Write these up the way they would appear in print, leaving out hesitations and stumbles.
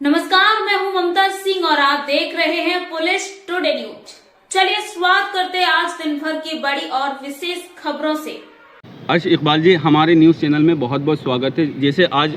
नमस्कार, मैं हूं ममता सिंह और आप देख रहे हैं पुलिस टुडे न्यूज। चलिए शुरुआत करते हैं आज दिन भर की बड़ी और विशेष खबरों से। अर्श इकबाल जी, हमारे न्यूज़ चैनल में बहुत बहुत स्वागत है। जैसे आज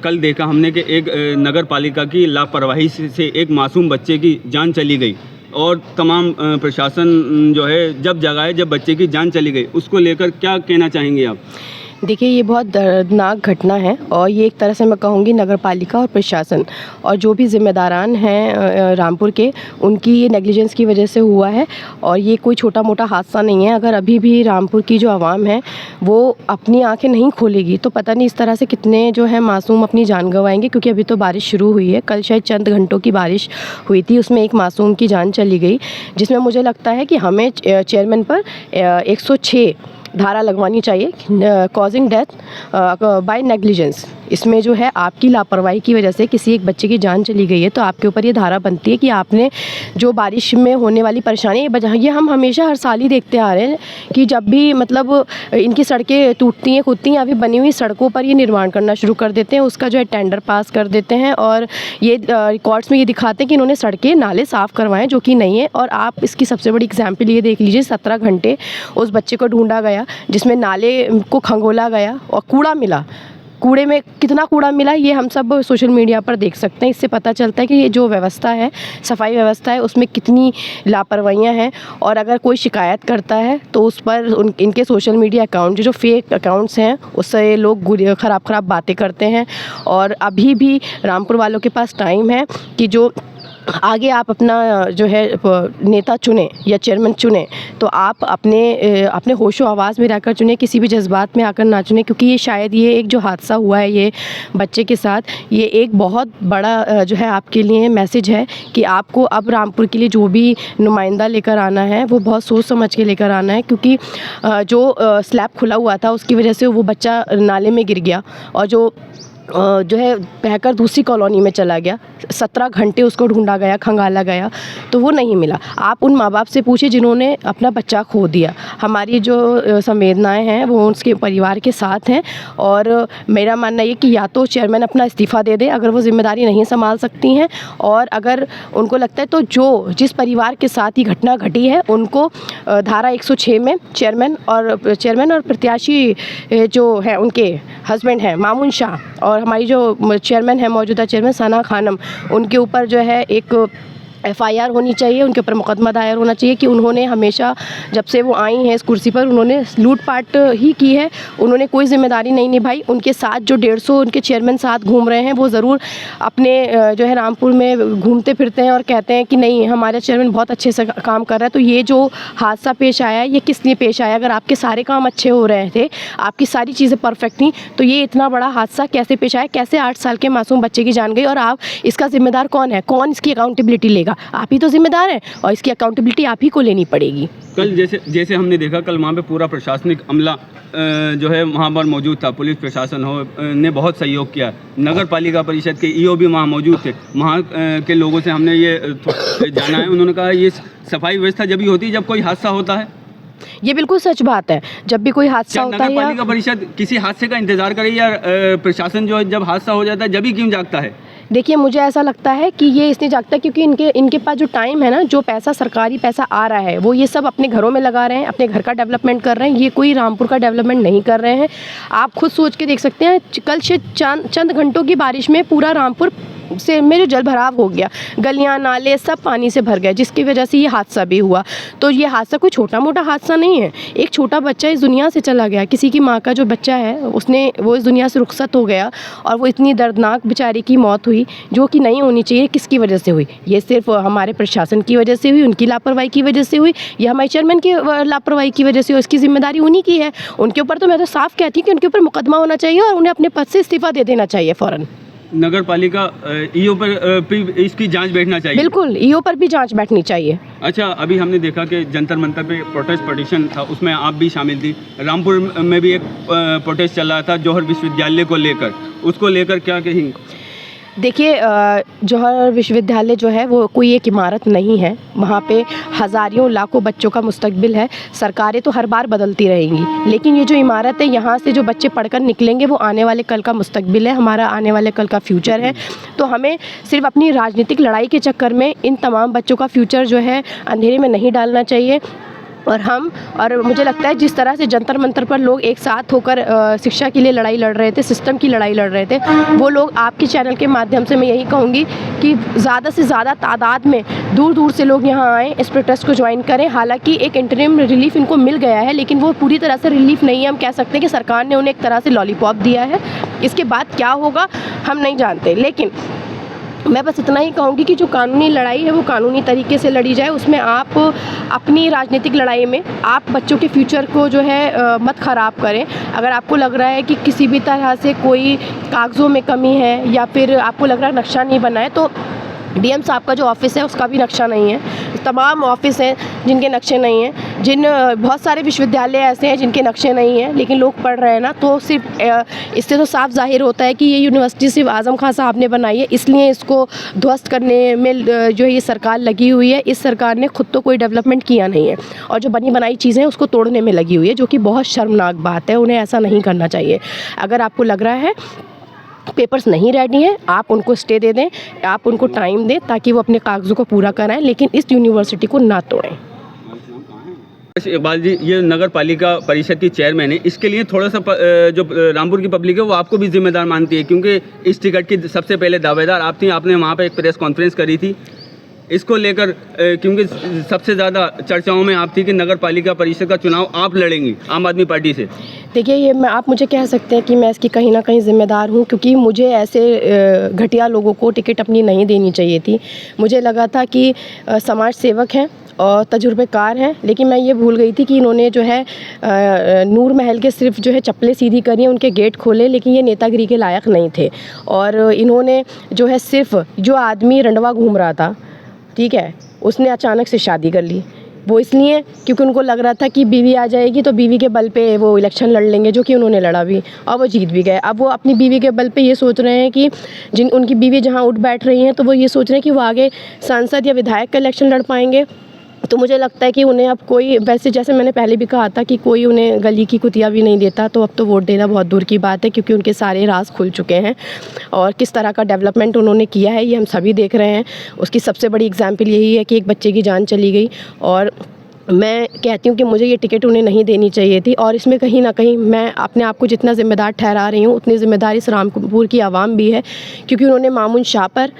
कल देखा हमने कि एक नगर पालिका की लापरवाही से एक मासूम बच्चे की जान चली गई और तमाम प्रशासन जो है जब जगाए जब बच्चे की जान चली गई, उसको लेकर क्या कहना चाहेंगे आप? देखिए, ये बहुत दर्दनाक घटना है और ये एक तरह से मैं कहूँगी नगर पालिका और प्रशासन और जो भी ज़िम्मेदारान हैं रामपुर के, उनकी ये नेग्लिजेंस की वजह से हुआ है। और ये कोई छोटा मोटा हादसा नहीं है। अगर अभी भी रामपुर की जो आवाम है वो अपनी आंखें नहीं खोलेगी तो पता नहीं इस तरह से कितने जो है मासूम अपनी जान गंवाएंगे, क्योंकि अभी तो बारिश शुरू हुई है। कल शायद चंद घंटों की बारिश हुई थी, उसमें एक मासूम की जान चली गई, जिसमें मुझे लगता है कि हमें चेयरमैन पर 106 धारा लगवानी चाहिए, कॉजिंग डेथ बाय नेग्लिजेंस। इसमें जो है आपकी लापरवाही की वजह से किसी एक बच्चे की जान चली गई है तो आपके ऊपर ये धारा बनती है कि आपने जो बारिश में होने वाली परेशानी ये हम हमेशा हर साल ही देखते आ रहे हैं कि जब भी मतलब इनकी सड़कें टूटती हैं खुदती हैं, अभी बनी हुई सड़कों पर ये निर्माण करना शुरू कर देते हैं, उसका जो है टेंडर पास कर देते हैं और ये रिकॉर्ड्स में ये दिखाते हैं कि इन्होंने सड़कें नाले साफ़ करवाएं, जो कि नहीं है। और आप इसकी सबसे बड़ी एग्जाम्पल ये देख लीजिए, 17 घंटे उस बच्चे को ढूंढा गया, जिसमें नाले को खंगोला गया और कूड़ा मिला। कूड़े में कितना कूड़ा मिला ये हम सब सोशल मीडिया पर देख सकते हैं। इससे पता चलता है कि ये जो व्यवस्था है, सफाई व्यवस्था है, उसमें कितनी लापरवाहियां हैं। और अगर कोई शिकायत करता है तो उस पर इनके सोशल मीडिया अकाउंट जो फेक अकाउंट्स हैं उससे लोग ख़राब बातें करते हैं। और अभी भी रामपुर वालों के पास टाइम है कि जो आगे आप अपना जो है नेता चुने या चेयरमैन चुने तो आप अपने होशो आवाज़ में रहकर चुने, किसी भी जज्बात में आकर ना चुने, क्योंकि ये शायद ये एक जो हादसा हुआ है ये बच्चे के साथ, ये एक बहुत बड़ा जो है आपके लिए मैसेज है कि आपको अब रामपुर के लिए जो भी नुमाइंदा लेकर आना है वो बहुत सोच समझ के लेकर आना है। क्योंकि जो स्लैब खुला हुआ था उसकी वजह से वो बच्चा नाले में गिर गया और जो है बहकर दूसरी कॉलोनी में चला गया। 17 घंटे उसको ढूंढा गया, खंगाला गया तो वो नहीं मिला। आप उन माँ बाप से पूछिए जिन्होंने अपना बच्चा खो दिया। हमारी जो संवेदनाएं हैं वो उसके परिवार के साथ हैं और मेरा मानना ये कि या तो चेयरमैन अपना इस्तीफ़ा दे दे अगर वो जिम्मेदारी नहीं संभाल सकती हैं, और अगर उनको लगता है तो जिस परिवार के साथ ये घटना घटी है उनको धारा 106 में चेयरमैन और प्रत्याशी जो है उनके हस्बैंड हैं मामून शाह और हमारी जो चेयरमैन है मौजूदा चेयरमैन सना खानम, उनके ऊपर जो है एक FIR होनी चाहिए, उनके ऊपर मुकदमा दायर होना चाहिए कि उन्होंने हमेशा जब से वो आई हैं इस कुर्सी पर उन्होंने लूटपाट ही की है, उन्होंने कोई जिम्मेदारी नहीं निभाई। उनके साथ जो 150 उनके चेयरमैन साथ घूम रहे हैं वो ज़रूर अपने जो है रामपुर में घूमते फिरते हैं और कहते हैं कि नहीं हमारा चेयरमैन बहुत अच्छे से काम कर रहा है। तो ये जो हादसा पेश आया ये किस लिए पेश आया? अगर आपके सारे काम अच्छे हो रहे थे, आपकी सारी चीज़ें परफेक्ट थी, तो ये इतना बड़ा हादसा कैसे पेश आया? कैसे 8 साल के मासूम बच्चे की जान गई? और आप इसका जिम्मेदार कौन है? कौन इसकी अकाउंटेबिलिटी लेगा? आप ही तो जिम्मेदार हैं और इसकी अकाउंटेबिलिटी आप ही को लेनी पड़ेगी। कल जैसे हमने देखा कल वहाँ पे पूरा प्रशासनिक अमला जो है वहाँ पर मौजूद था, पुलिस प्रशासन ने बहुत सहयोग किया। नगर पालिका परिषद के EO भी वहाँ मौजूद थे। वहाँ के लोगों से हमने ये जाना है, उन्होंने कहा ये सफाई व्यवस्था जब ही होती है जब कोई हादसा होता है। ये बिल्कुल सच बात है, जब भी कोई हादसा होता है। नगर पालिका परिषद किसी हादसे का इंतजार करे या प्रशासन जो जब हादसा हो जाता है जब ही क्यों जागता है? देखिए, मुझे ऐसा लगता है कि ये इसलिए जागता है क्योंकि इनके पास जो टाइम है ना, जो पैसा सरकारी पैसा आ रहा है वो ये सब अपने घरों में लगा रहे हैं, अपने घर का डेवलपमेंट कर रहे हैं। ये कोई रामपुर का डेवलपमेंट नहीं कर रहे हैं। आप खुद सोच के देख सकते हैं, कल से चंद घंटों की बारिश में पूरा रामपुर से में जो जल भराव हो गया, गलियां नाले सब पानी से भर गए, जिसकी वजह से ये हादसा भी हुआ। तो ये हादसा कोई छोटा मोटा हादसा नहीं है। एक छोटा बच्चा इस दुनिया से चला गया, किसी की माँ का जो बच्चा है वो इस दुनिया से रुखसत हो गया और वो इतनी दर्दनाक बेचारी की मौत हुई जो कि नहीं होनी चाहिए। किसकी वजह से हुई? ये सिर्फ हमारे प्रशासन की वजह से हुई, उनकी लापरवाही की वजह से हुई, या हमारे चेयरमैन की लापरवाही की वजह से हुई। इसकी जिम्मेदारी उन्हीं की है। उनके ऊपर तो मैं तो साफ कहती हूँ कि उनके ऊपर मुकदमा होना चाहिए और उन्हें अपने पद से इस्तीफा दे देना चाहिए फ़ौरन। नगर पालिका EO पर इसकी जांच बैठना चाहिए। बिल्कुल, EO पर भी जांच बैठनी चाहिए। अच्छा, अभी हमने देखा कि जंतर मंतर पे प्रोटेस्ट पिटीशन था, उसमें आप भी शामिल थी। रामपुर में भी एक प्रोटेस्ट चल रहा था जौहर विश्वविद्यालय को लेकर, उसको लेकर क्या कहेंगे? देखिए जौहर विश्वविद्यालय जो है वो कोई एक इमारत नहीं है। वहाँ पे हज़ारों लाखों बच्चों का मुस्तकबिल है। सरकारें तो हर बार बदलती रहेंगी, लेकिन ये जो इमारत है, यहाँ से जो बच्चे पढ़कर निकलेंगे वो आने वाले कल का मुस्तकबिल है, हमारा आने वाले कल का फ्यूचर है। तो हमें सिर्फ अपनी राजनीतिक लड़ाई के चक्कर में इन तमाम बच्चों का फ्यूचर जो है अंधेरे में नहीं डालना चाहिए। और मुझे लगता है जिस तरह से जंतर मंतर पर लोग एक साथ होकर शिक्षा के लिए लड़ाई लड़ रहे थे, सिस्टम की लड़ाई लड़ रहे थे, वो लोग आपके चैनल के माध्यम से मैं यही कहूँगी कि ज़्यादा से ज़्यादा तादाद में दूर दूर से लोग यहाँ आएँ, इस प्रोटेस्ट को ज्वाइन करें। हालांकि एक इंटरिम रिलीफ इनको मिल गया है, लेकिन वो पूरी तरह से रिलीफ नहीं है। हम कह सकते हैं कि सरकार ने उन्हें एक तरह से लॉलीपॉप दिया है। इसके बाद क्या होगा हम नहीं जानते, लेकिन मैं बस इतना ही कहूँगी कि जो कानूनी लड़ाई है वो कानूनी तरीके से लड़ी जाए। उसमें आप अपनी राजनीतिक लड़ाई में आप बच्चों के फ्यूचर को जो है मत ख़राब करें। अगर आपको लग रहा है कि किसी भी तरह से कोई कागज़ों में कमी है या फिर आपको लग रहा है नक्शा नहीं बना है, तो डीएम साहब का जो ऑफिस है उसका भी नक्शा नहीं है। तमाम ऑफिस हैं जिनके नक्शे नहीं हैं, बहुत सारे विश्वविद्यालय ऐसे हैं जिनके नक्शे नहीं हैं, लेकिन लोग पढ़ रहे हैं ना। तो सिर्फ इससे तो साफ जाहिर होता है कि ये यूनिवर्सिटी सिर्फ आज़म खान साहब ने बनाई है, इसलिए इसको ध्वस्त करने में जो ये सरकार लगी हुई है। इस सरकार ने खुद तो कोई डेवलपमेंट किया नहीं है और जो बनी बनाई चीज़ें उसको तोड़ने में लगी हुई है, जो कि बहुत शर्मनाक बात है। उन्हें ऐसा नहीं करना चाहिए। अगर आपको लग रहा है पेपर्स नहीं रेडी हैं, आप उनको स्टे दे दें, आप उनको टाइम दें ताकि वो अपने कागज़ों को पूरा कराएं, लेकिन इस यूनिवर्सिटी को ना तोड़ें। इकबाल जी, ये नगर पालिका परिषद की चेयरमैन है, इसके लिए थोड़ा सा जो रामपुर की पब्लिक है वो आपको भी जिम्मेदार मानती है, क्योंकि इस टिकट की सबसे पहले दावेदार आप थी। आपने वहाँ पे एक प्रेस कॉन्फ्रेंस करी थी इसको लेकर, क्योंकि सबसे ज़्यादा चर्चाओं में आप थी कि नगर पालिका परिषद का चुनाव आप लड़ेंगी आम आदमी पार्टी से। देखिए, ये आप मुझे कह सकते हैं कि मैं इसकी कहीं ना कहीं ज़िम्मेदार हूँ, क्योंकि मुझे ऐसे घटिया लोगों को टिकट अपनी नहीं देनी चाहिए थी। मुझे लगा था कि समाज सेवक हैं और तजुर्बेकार हैं, लेकिन मैं ये भूल गई थी कि इन्होंने जो है नूर महल के सिर्फ जो है चप्पलें सीधी करी हैं, उनके गेट खोले, लेकिन ये नेतागिरी के लायक नहीं थे। और इन्होंने जो है सिर्फ जो आदमी रंडवा घूम रहा था, ठीक है, उसने अचानक से शादी कर ली। वो इसलिए क्योंकि उनको लग रहा था कि बीवी आ जाएगी तो बीवी के बल पे वो इलेक्शन लड़ लेंगे, जो कि उन्होंने लड़ा भी और वो जीत भी गए। अब वो अपनी बीवी के बल पे ये सोच रहे हैं कि उनकी बीवी जहाँ उठ बैठ रही हैं, तो वो ये सोच रहे हैं कि वो आगे सांसद या विधायक का इलेक्शन लड़ पाएंगे। तो मुझे लगता है कि उन्हें अब कोई, वैसे जैसे मैंने पहले भी कहा था कि कोई उन्हें गली की कुतिया भी नहीं देता, तो अब तो वोट देना बहुत दूर की बात है, क्योंकि उनके सारे राज खुल चुके हैं। और किस तरह का डेवलपमेंट उन्होंने किया है ये हम सभी देख रहे हैं। उसकी सबसे बड़ी एग्जाम्पल यही है कि एक बच्चे की जान चली गई। और मैं कहती हूँ कि मुझे ये टिकट उन्हें नहीं देनी चाहिए थी। और इसमें कहीं ना कहीं मैं अपने आप को जितना ज़िम्मेदार ठहरा रही हूँ, उतनी ज़िम्मेदार इस रामपुर की आवाम भी है, क्योंकि उन्होंने मामून शाह पर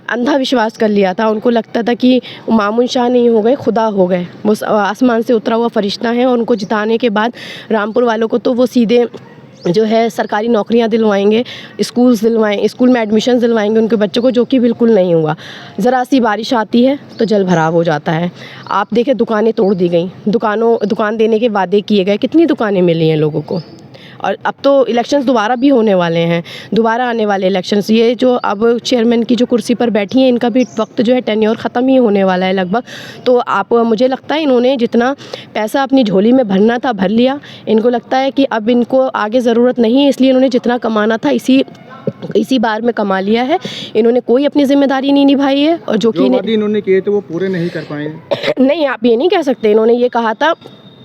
अंधा विश्वास कर लिया था। उनको लगता था कि मामून शाह नहीं हो गए, खुदा हो गए, वो आसमान से उतरा हुआ फरिश्ता है। और उनको जिताने के बाद रामपुर वालों को तो वो सीधे जो है सरकारी नौकरियां दिलवाएंगे, स्कूल में एडमिशन दिलवाएंगे उनके बच्चों को, जो कि बिल्कुल नहीं हुआ। ज़रा सी बारिश आती है तो जल भराव हो जाता है। आप देखें, दुकानें तोड़ दी गई, दुकान देने के वादे किए गए, कितनी दुकानें मिली हैं लोगों को। और अब तो इलेक्शंस दोबारा भी होने वाले हैं, दोबारा आने वाले इलेक्शंस। ये जो अब चेयरमैन की जो कुर्सी पर बैठी हैं, इनका भी वक्त जो है टेन्योर ख़त्म ही होने वाला है लगभग। तो मुझे लगता है इन्होंने जितना पैसा अपनी झोली में भरना था भर लिया। इनको लगता है कि अब इनको आगे ज़रूरत नहीं है, इसलिए इन्होंने जितना कमाना था इसी बार में कमा लिया है। इन्होंने कोई अपनी जिम्मेदारी नहीं निभाई है। और जो कि इन्होंने किए तो वो पूरे नहीं कर पाए। नहीं, आप ये नहीं कह सकते। इन्होंने ये कहा था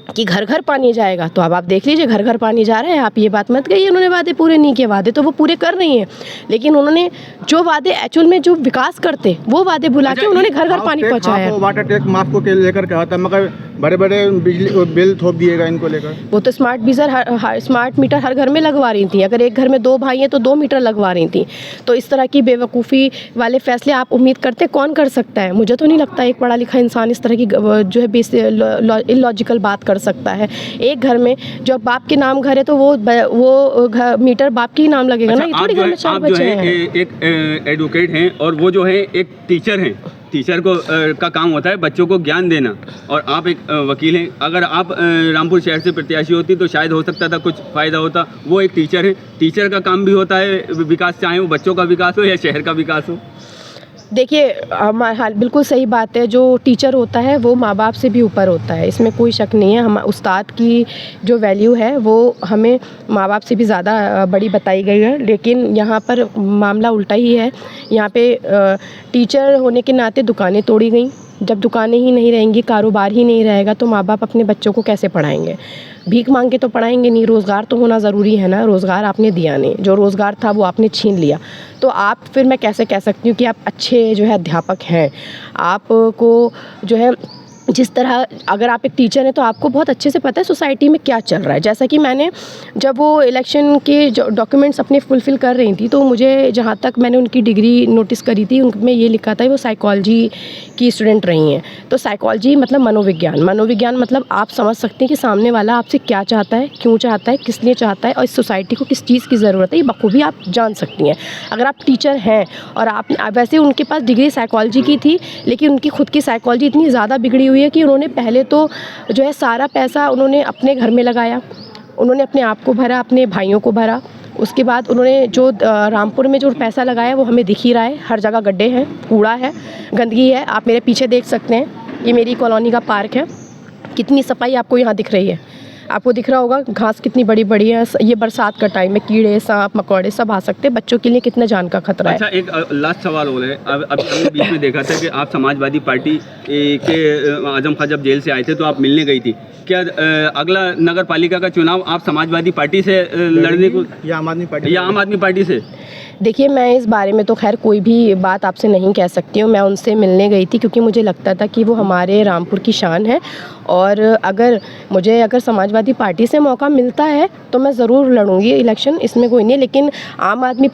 कि घर घर पानी जाएगा, तो अब आप देख लीजिए घर घर पानी जा रहा है। आप ये बात मत कहिए उन्होंने वादे पूरे नहीं किए। वादे तो वो पूरे कर रही हैं, लेकिन उन्होंने जो वादे एक्चुअल में जो विकास करते वो वादे भुला के उन्होंने घर घर पानी पहुंचाया। वाटर टैक्स माफ को लेकर कहा था, मगर बड़े बड़े बिजली बिल थोप दिएगा इनको लेकर। वो तो स्मार्ट मीटर हर घर में लगवा रही थी। अगर एक घर में 2 भाई हैं तो 2 मीटर लगवा रही थी। तो इस तरह की बेवकूफ़ी वाले फैसले आप उम्मीद करते कौन कर सकता है? मुझे तो नहीं लगता एक पढ़ा लिखा इंसान इस तरह की जो है इलॉजिकल बात कर सकता है। एक घर में जो बाप के नाम घर है तो वो मीटर बाप के ही नाम लगेगा। अच्छा, ना, ये थोड़ी घर में 4 बच्चे हैं। एक एडवोकेट हैं और वो जो है एक टीचर हैं। टीचर को का काम होता है बच्चों को ज्ञान देना, और आप एक वकील हैं। अगर आप रामपुर शहर से प्रत्याशी होती तो शायद हो सकता था कुछ फ़ायदा होता। वो एक टीचर है, टीचर का काम भी होता है विकास, चाहे वो बच्चों का विकास हो या शहर का विकास हो। देखिए हाँ, बिल्कुल सही बात है। जो टीचर होता है वो माँ बाप से भी ऊपर होता है, इसमें कोई शक नहीं है। हम उस्ताद की जो वैल्यू है वो हमें माँ बाप से भी ज़्यादा बड़ी बताई गई है, लेकिन यहाँ पर मामला उल्टा ही है। यहाँ पे टीचर होने के नाते दुकानें तोड़ी गई। जब दुकानें ही नहीं रहेंगी, कारोबार ही नहीं रहेगा, तो माँ बाप अपने बच्चों को कैसे पढ़ाएंगे? भीख मांग के तो पढ़ाएंगे नहीं। रोज़गार तो होना ज़रूरी है ना। रोज़गार आपने दिया नहीं, जो रोज़गार था वो आपने छीन लिया। तो आप फिर मैं कैसे कह सकती हूँ कि आप अच्छे जो है अध्यापक हैं? आपको जो है जिस तरह, अगर आप एक टीचर हैं तो आपको बहुत अच्छे से पता है सोसाइटी में क्या चल रहा है। जैसा कि मैंने जब वो इलेक्शन के जो डॉक्यूमेंट्स अपने फुलफ़िल कर रही थी, तो मुझे जहाँ तक मैंने उनकी डिग्री नोटिस करी थी, उनमें ये लिखा था वो साइकोलॉजी की स्टूडेंट रही हैं। तो साइकोलॉजी मतलब मनोविज्ञान। मनोविज्ञान मतलब आप समझ सकते हैं कि सामने वाला आपसे क्या चाहता है, क्यों चाहता है, किस लिए चाहता है, और इस सोसाइटी को किस चीज़ की ज़रूरत है, ये बखूबी आप जान सकती हैं अगर आप टीचर हैं। और आप वैसे उनके पास डिग्री साइकोलॉजी की थी, लेकिन उनकी खुद की साइकोलॉजी इतनी ज़्यादा बिगड़ी हुई है कि उन्होंने पहले तो जो है सारा पैसा उन्होंने अपने घर में लगाया, उन्होंने अपने आप को भरा, अपने भाइयों को भरा। उसके बाद उन्होंने जो रामपुर में जो पैसा लगाया वो हमें दिख ही रहा है। हर जगह गड्ढे हैं, कूड़ा है, गंदगी है। आप मेरे पीछे देख सकते हैं, ये मेरी कॉलोनी का पार्क है। कितनी सफाई आपको यहाँ दिख रही है? आपको दिख रहा होगा घास कितनी बड़ी बड़ी है। ये बरसात का टाइम है, कीड़े, सांप, मकोड़े सब आ सकते हैं। बच्चों के लिए कितना जान का खतरा है। अच्छा, एक लास्ट सवाल हो रहा है। अब हमने बीच में देखा था कि आप समाजवादी पार्टी के आजम खान जब जेल से आए थे तो आप मिलने गई थी। क्या अगला नगर पालिका का चुनाव आप समाजवादी पार्टी से लड़ने को, या आम आदमी पार्टी से? देखिए, मैं इस बारे में तो खैर कोई भी बात आपसे नहीं कह सकती हूँ। मैं उनसे मिलने गई थी क्योंकि मुझे लगता था कि वो हमारे रामपुर की शान है, और अगर समाजवादी पार्टी से मौका मिलता है तो मैं ज़रूर लड़ूंगी इलेक्शन, इसमें कोई नहीं है। लेकिन आम आदमी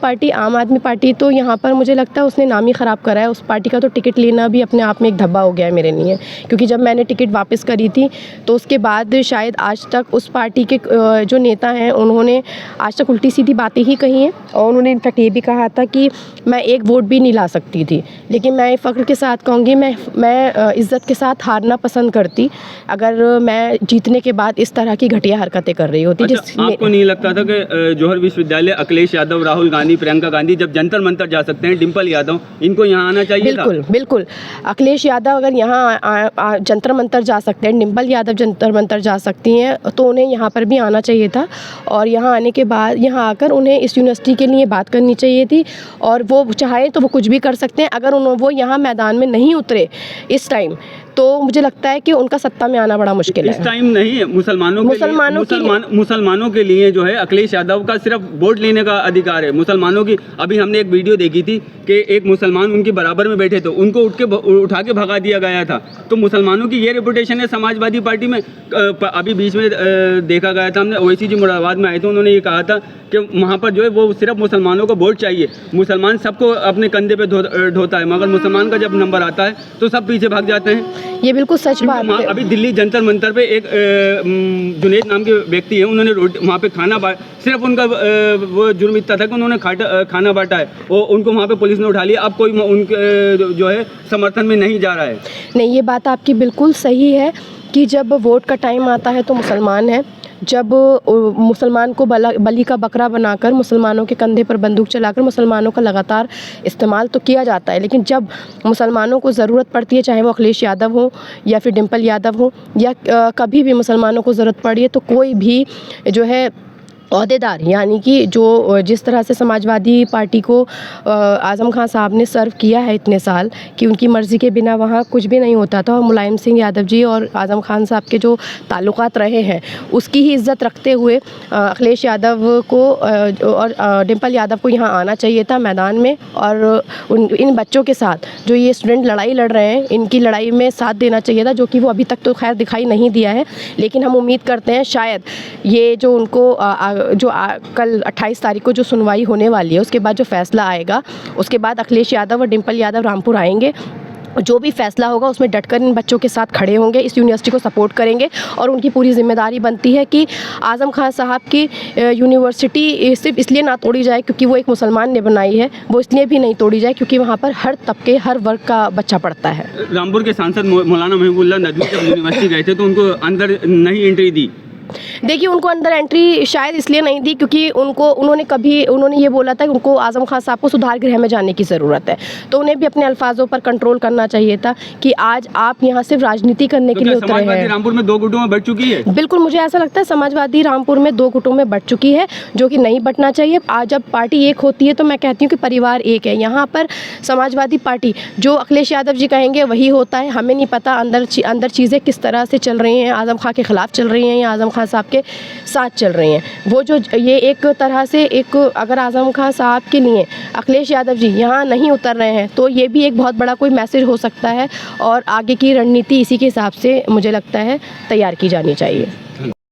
पार्टी तो यहाँ पर मुझे लगता है उसने नाम ही ख़राब करा है। उस पार्टी का तो टिकट लेना भी अपने आप में एक धब्बा हो गया है मेरे लिए, क्योंकि जब मैंने टिकट वापस करी थी तो उसके बाद शायद आज तक उस पार्टी के जो नेता हैं उन्होंने आज तक उल्टी सीधी बातें ही कही हैं, और उन्होंने इनफैक्ट ये भी कहा था कि मैं एक वोट भी नहीं ला सकती थी। लेकिन मैं फ़ख्र के साथ कहूँगी, मैं इज़्ज़त के साथ हारना पसंद करती अगर मैं जीतने के बाद इस तरह की घटिया हरकतें कर रही होती। अच्छा, आपको नहीं लगता था कि जौहर विश्वविद्यालय अखिलेश यादव, राहुल गांधी, प्रियंका गांधी जब जंतर मंतर जा सकते हैं, डिम्पल यादव, इनको यहाँ आना चाहिए? बिल्कुल। अखिलेश यादव अगर यहाँ जंतर मंतर जा सकते हैं, डिम्पल यादव जंतर मंतर जा सकती हैं, तो उन्हें यहाँ पर भी आना चाहिए था। और यहाँ आने के बाद यहाँ आकर उन्हें इस यूनिवर्सिटी के लिए बात करनी चाहिए थी, और वो चाहें तो वो कुछ भी कर सकते हैं। अगर वो यहाँ मैदान में नहीं उतरे इस टाइम, तो मुझे लगता है कि उनका सत्ता में आना बड़ा मुश्किल है। इस टाइम नहीं है। मुसलमानों के लिए जो है अखिलेश यादव का सिर्फ वोट लेने का अधिकार है। मुसलमानों की, अभी हमने एक वीडियो देखी थी कि एक मुसलमान उनके बराबर में बैठे थे, उनको उठा के भगा दिया गया था। तो मुसलमानों की ये रेपुटेशन है समाजवादी पार्टी में। अभी बीच में देखा गया था, हमने ओवैसी जी मुरादाबाद में आए थे, उन्होंने ये कहा था कि वहाँ पर जो है वो सिर्फ मुसलमानों को वोट चाहिए। मुसलमान सबको अपने कंधे पे ढोता है, मगर मुसलमान का जब नंबर आता है तो सब पीछे भाग जाते हैं। ये बिल्कुल सच बात है। अभी दिल्ली जंतर मंतर पे एक जुनेद नाम के व्यक्ति है, उन्होंने वहाँ पे खाना सिर्फ उनका वो जुर्म इतना था कि उन्होंने खाना बांटा है, वो उनको वहाँ पे पुलिस ने उठा लिया। अब कोई उनके जो है समर्थन में नहीं जा रहा है। नहीं, ये बात आपकी बिल्कुल सही है कि जब वोट का टाइम आता है तो मुसलमान है, जब मुसलमान को बलि का बकरा बनाकर मुसलमानों के कंधे पर बंदूक चलाकर मुसलमानों का लगातार इस्तेमाल तो किया जाता है, लेकिन जब मुसलमानों को ज़रूरत पड़ती है, चाहे वो अखिलेश यादव हो या फिर डिम्पल यादव हो, या कभी भी मुसलमानों को ज़रूरत पड़ी है, तो कोई भी जो है ओहदेदार, यानी कि जो जिस तरह से समाजवादी पार्टी को आज़म खान साहब ने सर्व किया है इतने साल कि उनकी मर्ज़ी के बिना वहाँ कुछ भी नहीं होता था, और मुलायम सिंह यादव जी और आज़म खान साहब के जो ताल्लुकात रहे हैं उसकी ही इज़्ज़त रखते हुए अखिलेश यादव को और डिम्पल यादव को यहाँ आना चाहिए था मैदान में, और इन बच्चों के साथ जो ये स्टूडेंट लड़ाई लड़ रहे हैं, इनकी लड़ाई में साथ देना चाहिए था, जो कि वो अभी तक तो खैर दिखाई नहीं दिया है। लेकिन हम उम्मीद करते हैं शायद ये जो उनको कल 28 तारीख को जो सुनवाई होने वाली है, उसके बाद जो फैसला आएगा, उसके बाद अखिलेश यादव और डिम्पल यादव रामपुर आएंगे। जो भी फैसला होगा उसमें डटकर इन बच्चों के साथ खड़े होंगे, इस यूनिवर्सिटी को सपोर्ट करेंगे, और उनकी पूरी जिम्मेदारी बनती है कि आज़म खान साहब की यूनिवर्सिटी सिर्फ इसलिए ना तोड़ी जाए क्योंकि वो एक मुसलमान ने बनाई है, वो इसलिए भी नहीं तोड़ी जाए क्योंकि वहाँ पर हर तबके, हर वर्ग का बच्चा पढ़ता है। रामपुर के सांसद मौलाना महबूबुल्लाह नदवी जब यूनिवर्सिटी गए थे तो उनको अंदर नहीं एंट्री दी, देखिए, उनको अंदर एंट्री शायद इसलिए नहीं दी क्योंकि उन्होंने ये बोला था कि उनको आज़म खान साहब को सुधार गृह में जाने की ज़रूरत है, तो उन्हें भी अपने अल्फाजों पर कंट्रोल करना चाहिए था कि आज आप यहाँ सिर्फ राजनीति करने के लिए उतरे हैं। रामपुर में 2 गुटों में बढ़ चुकी है। बिल्कुल, मुझे ऐसा लगता है समाजवादी रामपुर में 2 गुटों में बढ़ चुकी है, जो कि नहीं बंटना चाहिए। आज जब पार्टी एक होती है तो मैं कहती हूँ कि परिवार एक है। यहाँ पर समाजवादी पार्टी जो अखिलेश यादव जी कहेंगे वही होता है। हमें नहीं पता अंदर चीज़ें किस तरह से चल रही हैं, आज़म खान के ख़िलाफ़ चल रही हैं या आज़म खान साहब के साथ चल रही हैं। वो जो ये एक तरह से अगर आज़म खान साहब के लिए अखिलेश यादव जी यहाँ नहीं उतर रहे हैं तो ये भी एक बहुत बड़ा कोई मैसेज हो सकता है और आगे की रणनीति इसी के हिसाब से मुझे लगता है तैयार की जानी चाहिए।